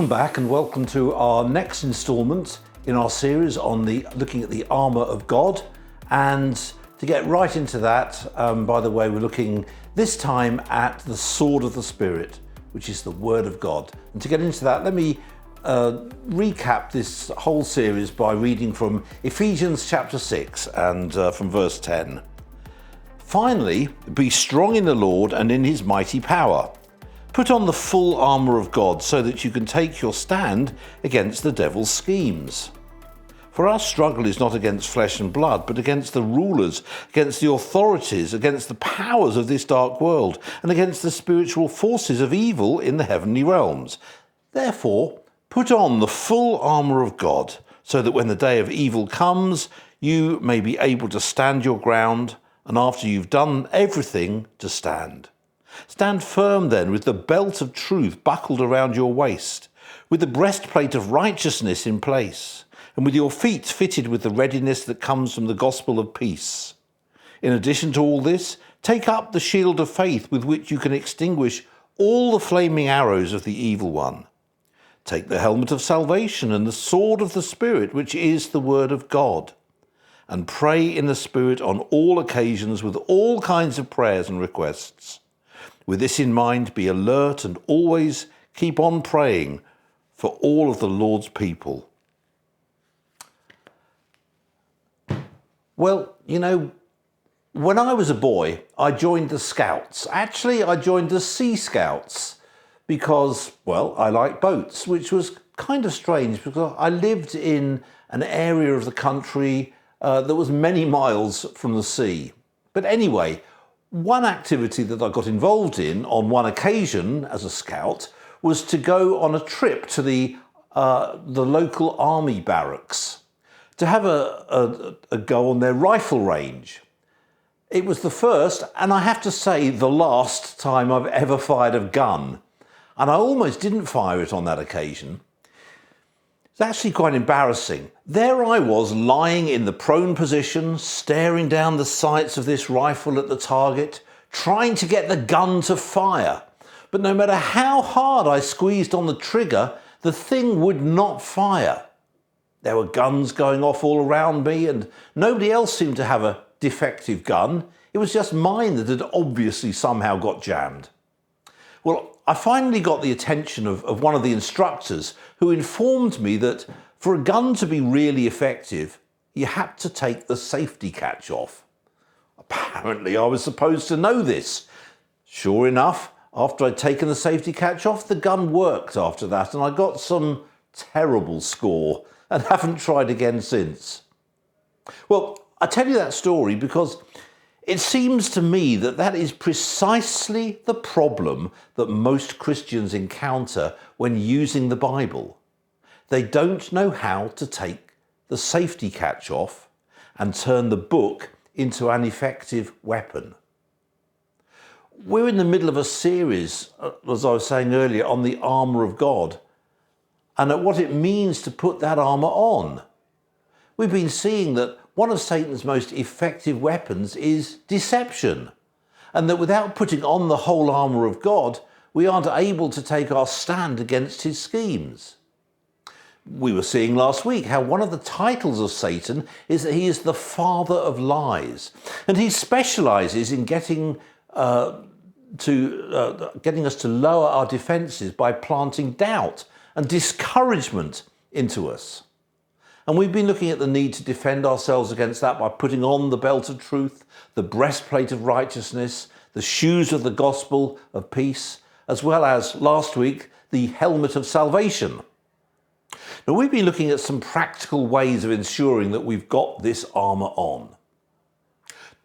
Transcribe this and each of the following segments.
Welcome back and welcome to our next instalment in our series on looking at the armour of God. And to get right into that, by the way, we're looking this time at the sword of the Spirit, which is the Word of God. And to get into that, let me recap this whole series by reading from Ephesians chapter 6 and from verse 10. Finally, be strong in the Lord and in his mighty power. Put on the full armour of God so that you can take your stand against the devil's schemes. For our struggle is not against flesh and blood, but against the rulers, against the authorities, against the powers of this dark world, and against the spiritual forces of evil in the heavenly realms. Therefore, put on the full armour of God, so that when the day of evil comes, you may be able to stand your ground, and after you've done everything, to stand. Stand firm then, with the belt of truth buckled around your waist, with the breastplate of righteousness in place, and with your feet fitted with the readiness that comes from the gospel of peace. In addition to all this, take up the shield of faith with which you can extinguish all the flaming arrows of the evil one. Take the helmet of salvation and the sword of the Spirit, which is the word of God, and pray in the Spirit on all occasions with all kinds of prayers and requests. With this in mind, be alert and always keep on praying for all of the Lord's people. Well, when I was a boy, I joined the Scouts. Actually, I joined the Sea Scouts because, I like boats, which was kind of strange because I lived in an area of the country that was many miles from the sea. But anyway, one activity that I got involved in on one occasion as a scout was to go on a trip to the local army barracks to have a go on their rifle range. It was the first, and I have to say the last time I've ever fired a gun. And I almost didn't fire it on that occasion. It's actually quite embarrassing. There I was lying in the prone position, staring down the sights of this rifle at the target, trying to get the gun to fire. But no matter how hard I squeezed on the trigger, the thing would not fire. There were guns going off all around me and nobody else seemed to have a defective gun. It was just mine that had obviously somehow got jammed. Well, I finally got the attention of one of the instructors who informed me that for a gun to be really effective, you had to take the safety catch off. Apparently, I was supposed to know this. Sure enough, after I'd taken the safety catch off, the gun worked after that, and I got some terrible score and haven't tried again since. Well, I tell you that story because it seems to me that is precisely the problem that most Christians encounter when using the Bible. They don't know how to take the safety catch off and turn the book into an effective weapon. We're in the middle of a series, as I was saying earlier, on the armour of God and at what it means to put that armour on. We've been seeing that one of Satan's most effective weapons is deception, and that without putting on the whole armour of God, we aren't able to take our stand against his schemes. We were seeing last week how one of the titles of Satan is that he is the father of lies, and he specialises in getting us to lower our defences by planting doubt and discouragement into us. And we've been looking at the need to defend ourselves against that by putting on the belt of truth, the breastplate of righteousness, the shoes of the gospel of peace, as well as, last week, the helmet of salvation. Now, we've been looking at some practical ways of ensuring that we've got this armour on.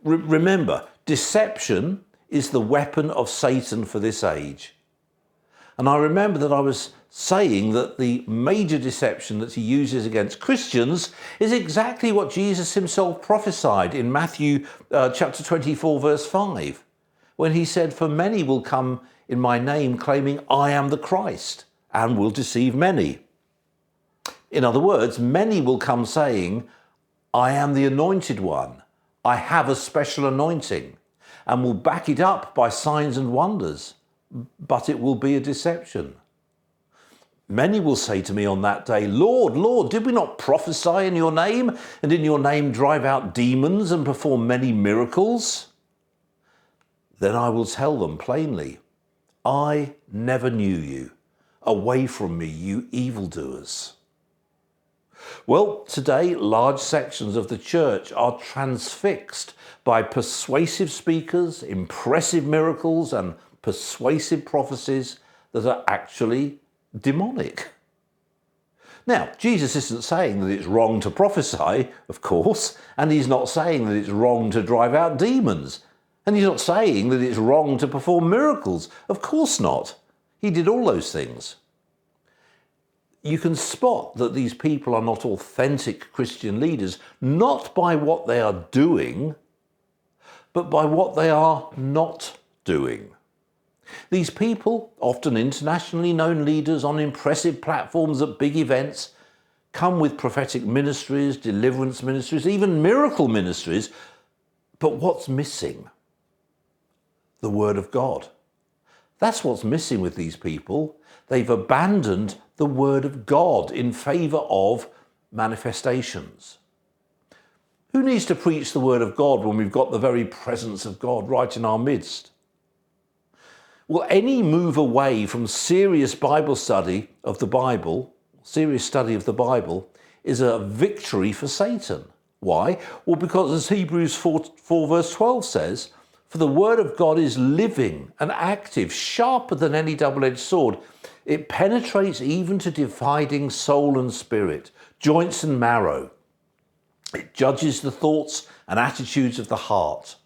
Remember, deception is the weapon of Satan for this age. And I remember that I was saying that the major deception that he uses against Christians is exactly what Jesus himself prophesied in Matthew chapter 24, verse 5, when he said, "For many will come in my name claiming I am the Christ and will deceive many." In other words, many will come saying, "I am the anointed one. I have a special anointing," and will back it up by signs and wonders, but it will be a deception. Many will say to me on that day, Lord, Lord, did we not prophesy in your name, and in your name drive out demons and perform many miracles? Then I will tell them plainly, I never knew you. Away from me, you evildoers. Well, today, large sections of the church are transfixed by persuasive speakers, impressive miracles, and persuasive prophecies that are actually demonic. Now, Jesus isn't saying that it's wrong to prophesy, of course, and he's not saying that it's wrong to drive out demons, and he's not saying that it's wrong to perform miracles. Of course not. He did all those things. You can spot that these people are not authentic Christian leaders, not by what they are doing, but by what they are not doing. These people, often internationally known leaders on impressive platforms at big events, come with prophetic ministries, deliverance ministries, even miracle ministries. But what's missing? The Word of God. That's what's missing with these people. They've abandoned the Word of God in favour of manifestations. Who needs to preach the Word of God when we've got the very presence of God right in our midst? Well, any move away from serious Bible study of the Bible, serious study of the Bible, is a victory for Satan. Why? Well, because as Hebrews 4 verse 12 says, for the Word of God is living and active, sharper than any double-edged sword. It penetrates even to dividing soul and spirit, joints and marrow. It judges the thoughts and attitudes of the heart.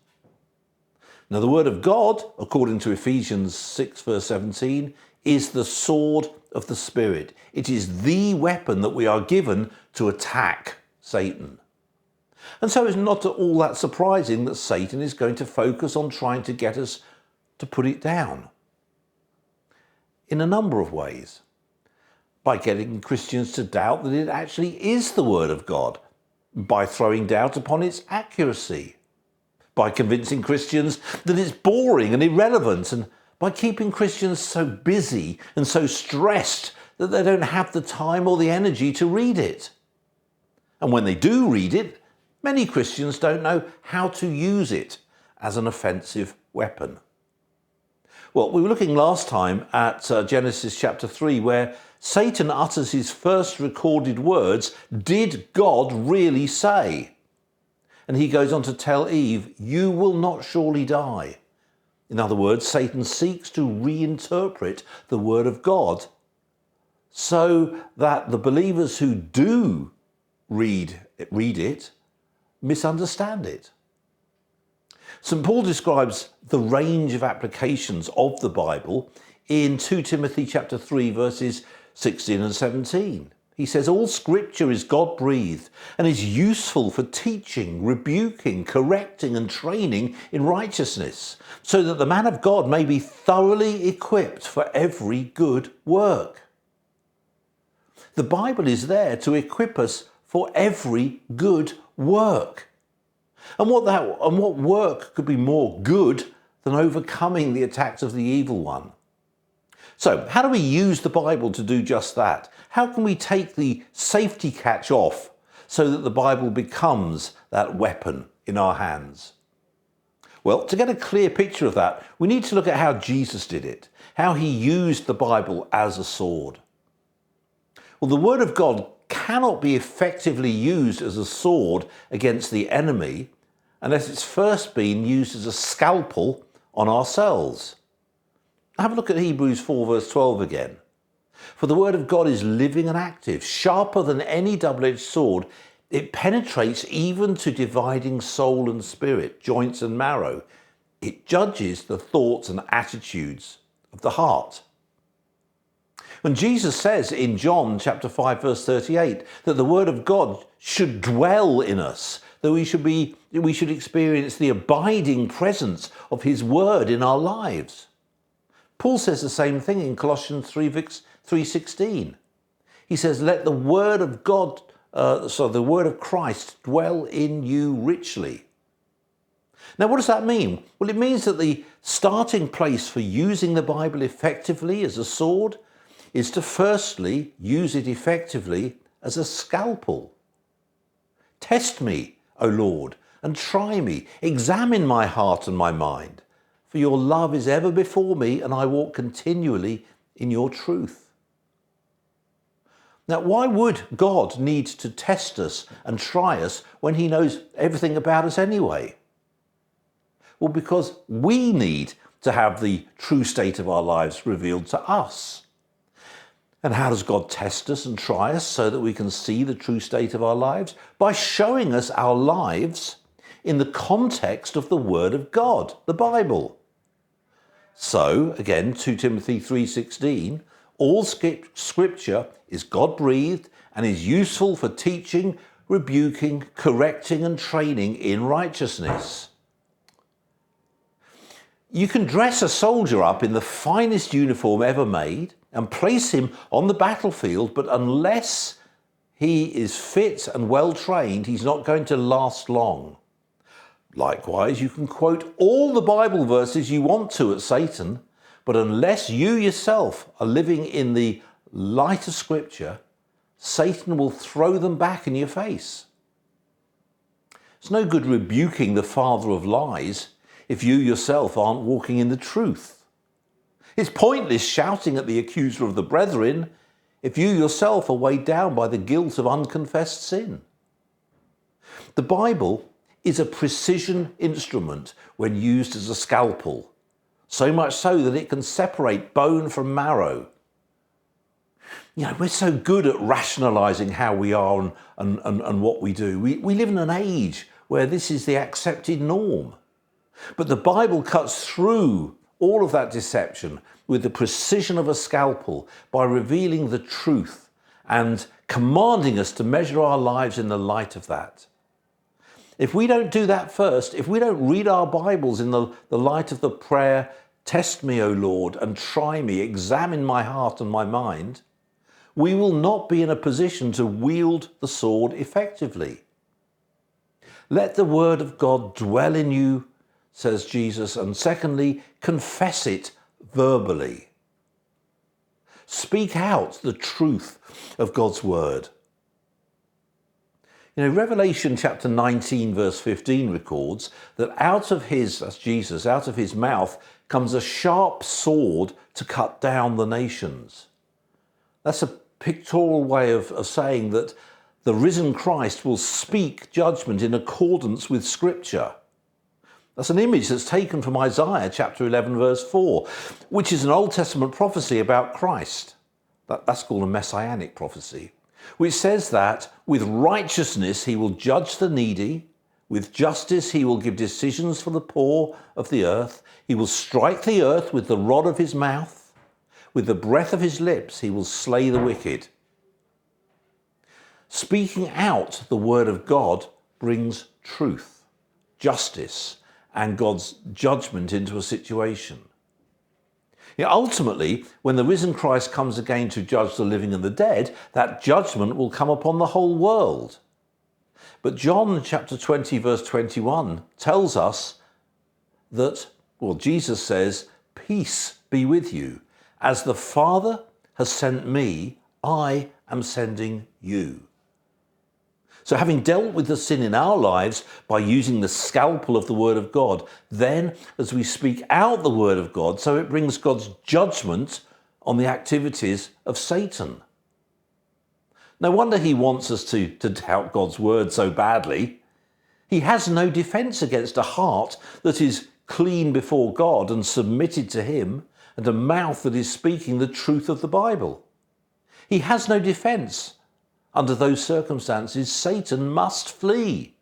Now, the Word of God, according to Ephesians 6 verse 17, is the sword of the Spirit. It is the weapon that we are given to attack Satan. And so it's not all that surprising that Satan is going to focus on trying to get us to put it down. In a number of ways. By getting Christians to doubt that it actually is the Word of God. By throwing doubt upon its accuracy. By convincing Christians that it's boring and irrelevant, and by keeping Christians so busy and so stressed that they don't have the time or the energy to read it. And when they do read it, many Christians don't know how to use it as an offensive weapon. Well, we were looking last time at Genesis chapter 3, where Satan utters his first recorded words, did God really say? And he goes on to tell Eve, you will not surely die. In other words, Satan seeks to reinterpret the Word of God so that the believers who do read it misunderstand it. St. Paul describes the range of applications of the Bible in 2 Timothy chapter 3 verses 16 and 17. He says, all scripture is God-breathed and is useful for teaching, rebuking, correcting and training in righteousness, so that the man of God may be thoroughly equipped for every good work. The Bible is there to equip us for every good work. And what work could be more good than overcoming the attacks of the evil one? So, how do we use the Bible to do just that? How can we take the safety catch off so that the Bible becomes that weapon in our hands? Well, to get a clear picture of that, we need to look at how Jesus did it, how he used the Bible as a sword. Well, the Word of God cannot be effectively used as a sword against the enemy unless it's first been used as a scalpel on ourselves. Have a look at Hebrews 4 verse 12 again. For the Word of God is living and active, sharper than any double-edged sword. It penetrates even to dividing soul and spirit, joints and marrow. It judges the thoughts and attitudes of the heart. When Jesus says in John chapter 5 verse 38 that the Word of God should dwell in us, that we should experience the abiding presence of his Word in our lives. Paul says the same thing in Colossians 3:16. He says, let the Word of God, the Word of Christ dwell in you richly. Now, what does that mean? Well, it means that the starting place for using the Bible effectively as a sword is to firstly use it effectively as a scalpel. Test me, O Lord, and try me. Examine my heart and my mind. For your love is ever before me, and I walk continually in your truth. Now, why would God need to test us and try us when he knows everything about us anyway? Well, because we need to have the true state of our lives revealed to us. And how does God test us and try us so that we can see the true state of our lives? By showing us our lives in the context of the Word of God, the Bible. So, again, 2 Timothy 3:16, all scripture is God-breathed and is useful for teaching, rebuking, correcting and training in righteousness. You can dress a soldier up in the finest uniform ever made and place him on the battlefield, but unless he is fit and well trained, he's not going to last long. Likewise, you can quote all the Bible verses you want to at Satan, but unless you yourself are living in the light of Scripture, Satan will throw them back in your face. It's no good rebuking the father of lies if you yourself aren't walking in the truth. It's pointless shouting at the accuser of the brethren if you yourself are weighed down by the guilt of unconfessed sin. The Bible is a precision instrument when used as a scalpel, so much so that it can separate bone from marrow. You know, we're so good at rationalising how we are and what we do. We live in an age where this is the accepted norm. But the Bible cuts through all of that deception with the precision of a scalpel by revealing the truth and commanding us to measure our lives in the light of that. If we don't do that first, if we don't read our Bibles in the light of the prayer, test me, O Lord, and try me, examine my heart and my mind, we will not be in a position to wield the sword effectively. Let the word of God dwell in you, says Jesus, and secondly, confess it verbally. Speak out the truth of God's word. You know, Revelation chapter 19, verse 15 records that out of his, that's Jesus, out of his mouth comes a sharp sword to cut down the nations. That's a pictorial way of saying that the risen Christ will speak judgment in accordance with Scripture. That's an image that's taken from Isaiah chapter 11, verse 4, which is an Old Testament prophecy about Christ. That's called a messianic prophecy, which says that with righteousness he will judge the needy, with justice he will give decisions for the poor of the earth, he will strike the earth with the rod of his mouth, with the breath of his lips he will slay the wicked. Speaking out the word of God brings truth, justice, and God's judgment into a situation. Ultimately, when the risen Christ comes again to judge the living and the dead, that judgment will come upon the whole world. But John chapter 20, verse 21 tells us that, well, Jesus says, peace be with you. As the Father has sent me, I am sending you. So having dealt with the sin in our lives by using the scalpel of the Word of God, then as we speak out the Word of God, so it brings God's judgment on the activities of Satan. No wonder he wants us to doubt God's Word so badly. He has no defence against a heart that is clean before God and submitted to him, and a mouth that is speaking the truth of the Bible. He has no defence. Under those circumstances, Satan must flee.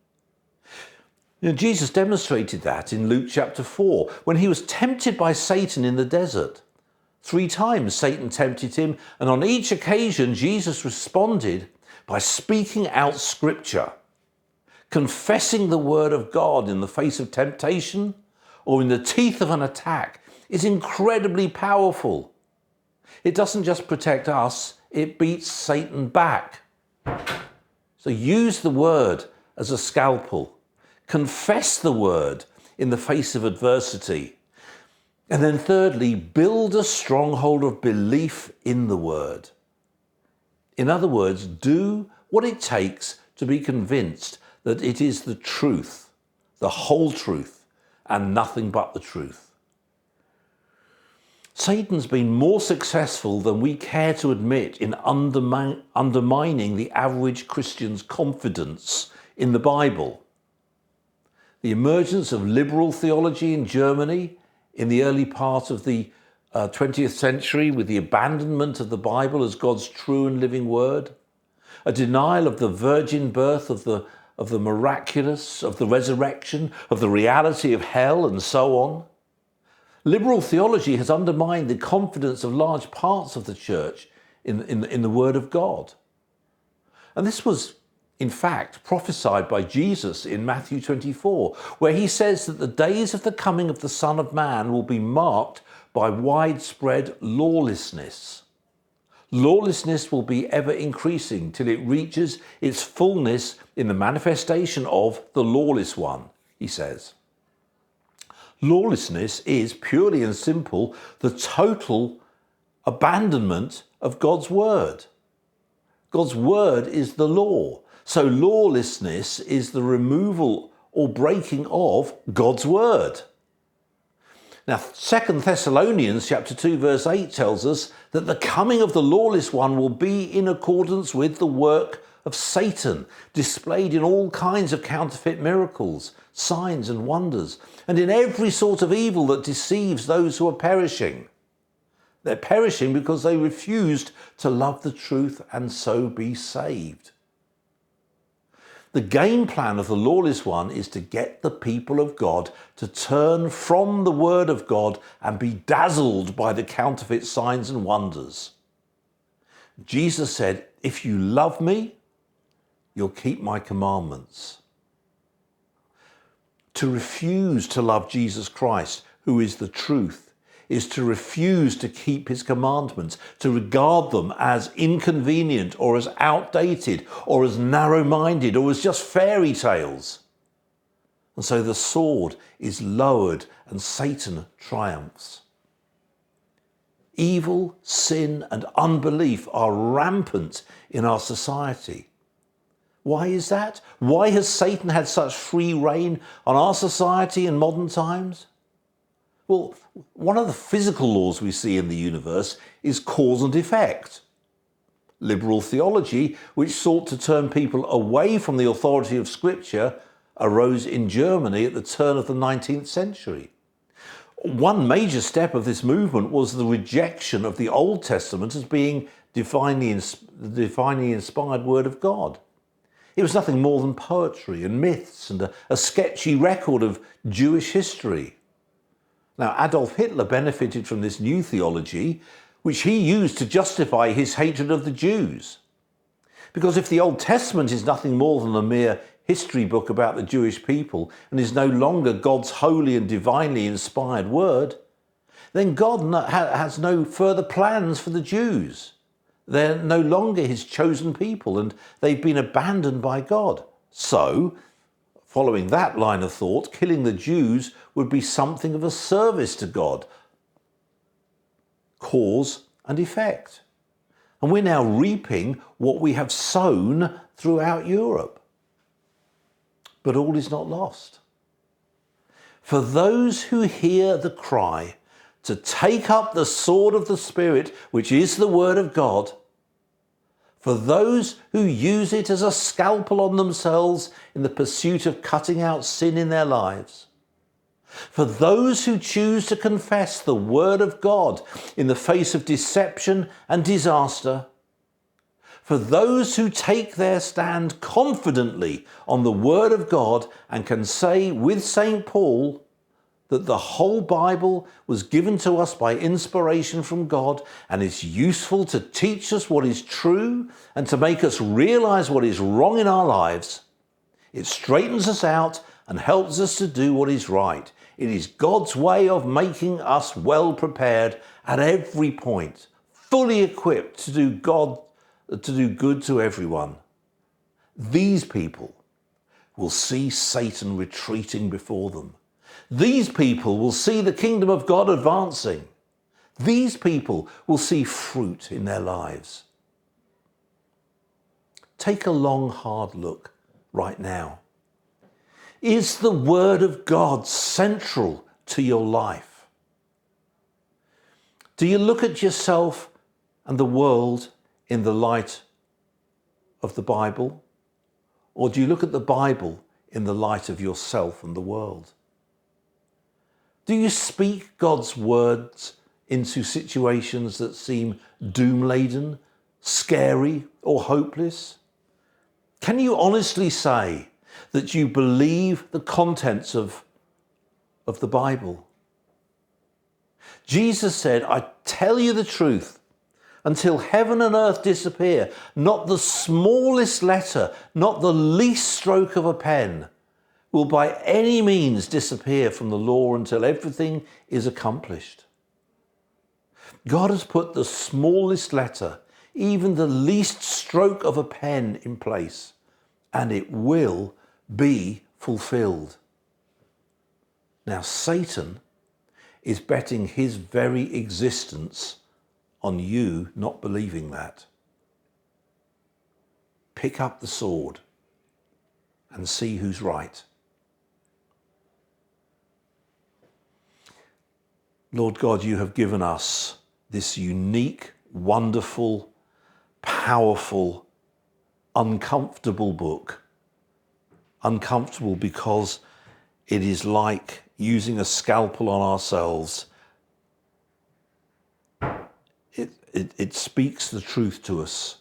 You know, Jesus demonstrated that in Luke chapter 4, when he was tempted by Satan in the desert. 3 times Satan tempted him, and on each occasion Jesus responded by speaking out Scripture. Confessing the word of God in the face of temptation or in the teeth of an attack is incredibly powerful. It doesn't just protect us, it beats Satan back. So use the word as a scalpel. Confess the word in the face of adversity. And then thirdly, build a stronghold of belief in the word. In other words, do what it takes to be convinced that it is the truth, the whole truth, and nothing but the truth. Satan's been more successful than we care to admit in undermining the average Christian's confidence in the Bible. The emergence of liberal theology in Germany in the early part of the 20th century, with the abandonment of the Bible as God's true and living word, a denial of the virgin birth, of the miraculous, of the resurrection, of the reality of hell, and so on. Liberal theology has undermined the confidence of large parts of the church in the word of God. And this was, in fact, prophesied by Jesus in Matthew 24, where he says that the days of the coming of the Son of Man will be marked by widespread lawlessness. Lawlessness will be ever increasing till it reaches its fullness in the manifestation of the lawless one, he says. Lawlessness is purely and simple the total abandonment of God's word. God's word is the law. So lawlessness is the removal or breaking of God's word. Now, 2 Thessalonians chapter 2 verse 8 tells us that the coming of the lawless one will be in accordance with the work of Satan, displayed in all kinds of counterfeit miracles, signs and wonders, and in every sort of evil that deceives those who are perishing. They're perishing because they refused to love the truth and so be saved. The game plan of the lawless one is to get the people of God to turn from the word of God and be dazzled by the counterfeit signs and wonders. Jesus said, "If you love me, you'll keep my commandments." To refuse to love Jesus Christ, who is the truth, is to refuse to keep his commandments, to regard them as inconvenient or as outdated or as narrow-minded or as just fairy tales. And so the sword is lowered and Satan triumphs. Evil, sin, and unbelief are rampant in our society. Why is that? Why has Satan had such free reign on our society in modern times? Well, one of the physical laws we see in the universe is cause and effect. Liberal theology, which sought to turn people away from the authority of Scripture, arose in Germany at the turn of the 19th century. One major step of this movement was the rejection of the Old Testament as being the divinely inspired Word of God. It was nothing more than poetry and myths and a sketchy record of Jewish history. Now, Adolf Hitler benefited from this new theology, which he used to justify his hatred of the Jews. Because if the Old Testament is nothing more than a mere history book about the Jewish people and is no longer God's holy and divinely inspired word, then God has no further plans for the Jews. They're no longer his chosen people and they've been abandoned by God. So, following that line of thought, killing the Jews would be something of a service to God. Cause and effect. And we're now reaping what we have sown throughout Europe. But all is not lost. For those who hear the cry to take up the sword of the Spirit, which is the word of God, for those who use it as a scalpel on themselves in the pursuit of cutting out sin in their lives, for those who choose to confess the word of God in the face of deception and disaster, for those who take their stand confidently on the word of God and can say with St. Paul that the whole Bible was given to us by inspiration from God and is useful to teach us what is true and to make us realize what is wrong in our lives. It straightens us out and helps us to do what is right. It is God's way of making us well prepared at every point, fully equipped to do good to everyone. These people will see Satan retreating before them. These people will see the kingdom of God advancing. These people will see fruit in their lives. Take a long, hard look right now. Is the Word of God central to your life? Do you look at yourself and the world in the light of the Bible? Or do you look at the Bible in the light of yourself and the world? Do you speak God's words into situations that seem doom-laden, scary, or hopeless? Can you honestly say that you believe the contents of the Bible? Jesus said, I tell you the truth, until heaven and earth disappear, not the smallest letter, not the least stroke of a pen will by any means disappear from the law until everything is accomplished. God has put the smallest letter, even the least stroke of a pen in place, and it will be fulfilled. Now, Satan is betting his very existence on you not believing that. Pick up the sword and see who's right. Lord God, you have given us this unique, wonderful, powerful, uncomfortable book. Uncomfortable because it is like using a scalpel on ourselves. It speaks the truth to us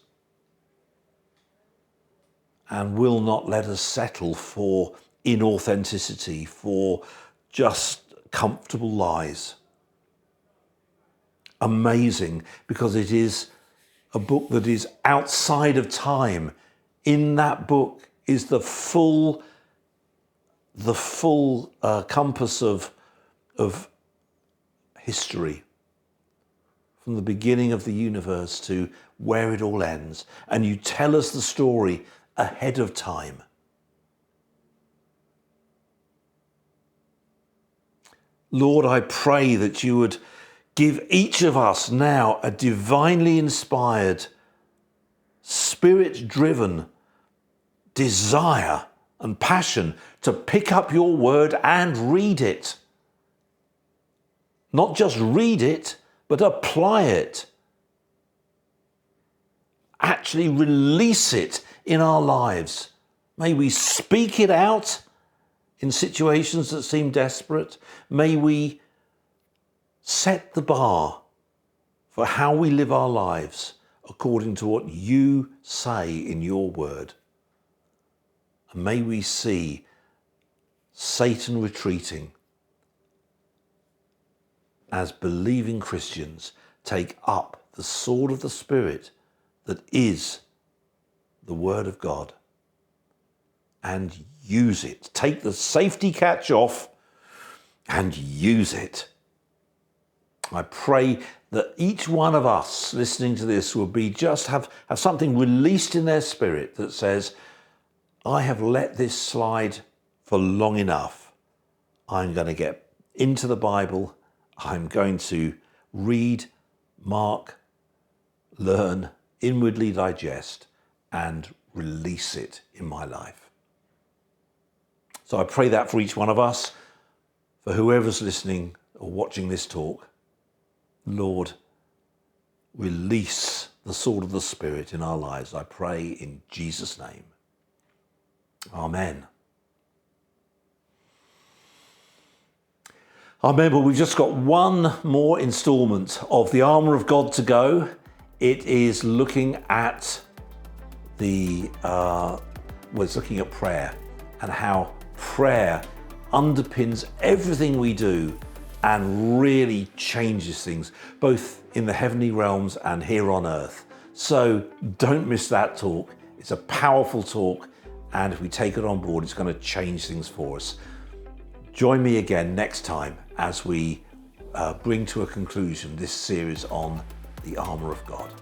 and will not let us settle for inauthenticity, for just comfortable lies. Amazing, because it is a book that is outside of time. In that book is the full compass of history, from the beginning of the universe to where it all ends. And you tell us the story ahead of time. Lord, I pray that you would give each of us now a divinely inspired, spirit-driven desire and passion to pick up your word and read it. Not just read it, but apply it. Actually release it in our lives. May we speak it out in situations that seem desperate. May we set the bar for how we live our lives according to what you say in your word. And may we see Satan retreating as believing Christians take up the sword of the Spirit that is the Word of God and use it. Take the safety catch off and use it. I pray that each one of us listening to this will be have something released in their spirit that says, I have let this slide for long enough. I'm going to get into the Bible. I'm going to read, mark, learn, inwardly digest, and release it in my life. So I pray that for each one of us, for whoever's listening or watching this talk. Lord, release the sword of the Spirit in our lives. I pray in Jesus' name. Amen. Amen. But we've just got one more instalment of the Armour of God to go. It is looking at it's looking at prayer and how prayer underpins everything we do and really changes things, both in the heavenly realms and here on earth. So don't miss that talk. It's a powerful talk, and if we take it on board, it's going to change things for us. Join me again next time as we bring to a conclusion this series on the Armour of God.